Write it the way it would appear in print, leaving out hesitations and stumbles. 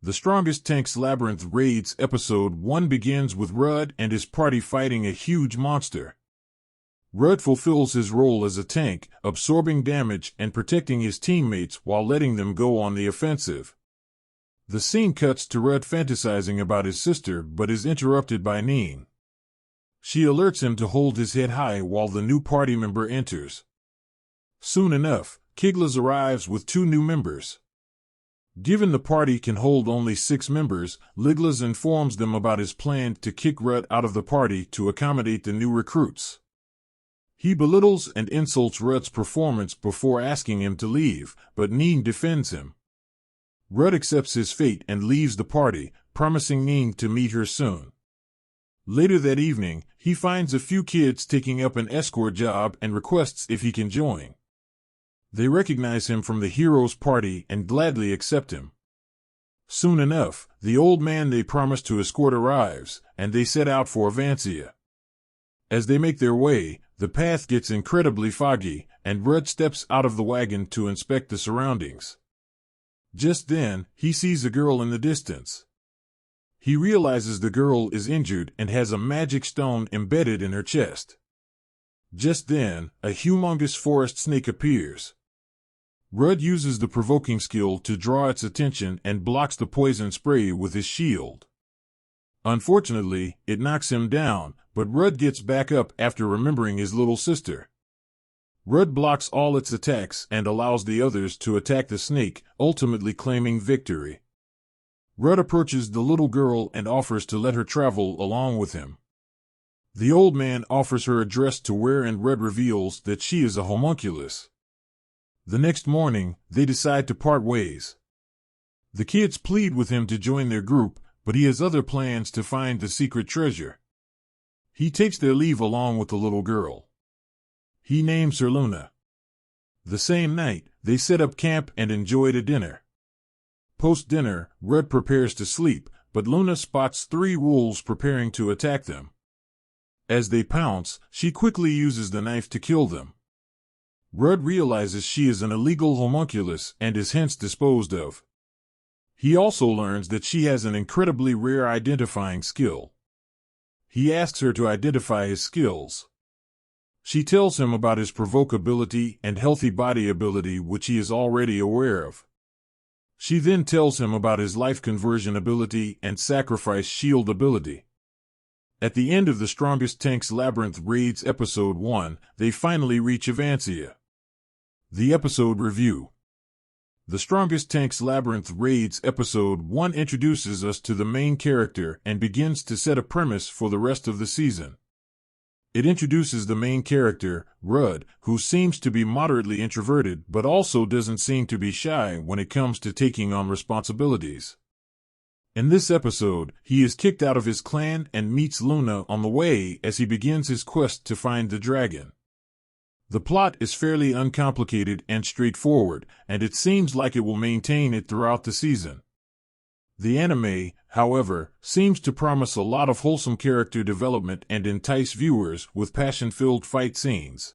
The Strongest Tanks Labyrinth Raids Episode 1 begins with Rudd and his party fighting a huge monster. Rudd fulfills his role as a tank, absorbing damage and protecting his teammates while letting them go on the offensive. The scene cuts to Rudd fantasizing about his sister but is interrupted by Neen. She alerts him to hold his head high while the new party member enters. Soon enough, Kiglas arrives with 2 new members. Given the party can hold only 6 members, Liglas informs them about his plan to kick Rudd out of the party to accommodate the new recruits. He belittles and insults Rudd's performance before asking him to leave, but Neen defends him. Rudd accepts his fate and leaves the party, promising Neen to meet her soon. Later that evening, he finds a few kids taking up an escort job and requests if he can join. They recognize him from the heroes' party and gladly accept him. Soon enough, the old man they promised to escort arrives, and they set out for Avancia. As they make their way, the path gets incredibly foggy, and Rudd steps out of the wagon to inspect the surroundings. Just then, he sees a girl in the distance. He realizes the girl is injured and has a magic stone embedded in her chest. Just then, a humongous forest snake appears. Rudd uses the provoking skill to draw its attention and blocks the poison spray with his shield. Unfortunately, it knocks him down, but Rudd gets back up after remembering his little sister. Rudd blocks all its attacks and allows the others to attack the snake, ultimately claiming victory. Rudd approaches the little girl and offers to let her travel along with him. The old man offers her a dress to wear and Rudd reveals that she is a homunculus. The next morning, they decide to part ways. The kids plead with him to join their group, but he has other plans to find the secret treasure. He takes their leave along with the little girl. He names her Luna. The same night, they set up camp and enjoyed a dinner. Post-dinner, Rudd prepares to sleep, but Luna spots 3 wolves preparing to attack them. As they pounce, she quickly uses the knife to kill them. Rudd realizes she is an illegal homunculus and is hence disposed of. He also learns that she has an incredibly rare identifying skill. He asks her to identify his skills. She tells him about his provoke ability and healthy body ability, which he is already aware of. She then tells him about his life conversion ability and sacrifice shield ability. At the end of the Strongest Tanks Labyrinth Raids Episode 1, they finally reach Avancia. The episode review. The Strongest Tanks Labyrinth Raids Episode 1 introduces us to the main character and begins to set a premise for the rest of the season. It introduces the main character, Rudd, who seems to be moderately introverted but also doesn't seem to be shy when it comes to taking on responsibilities. In this episode, he is kicked out of his clan and meets Luna on the way as he begins his quest to find the dragon. The plot is fairly uncomplicated and straightforward, and it seems like it will maintain it throughout the season. The anime, however, seems to promise a lot of wholesome character development and entice viewers with passion-filled fight scenes.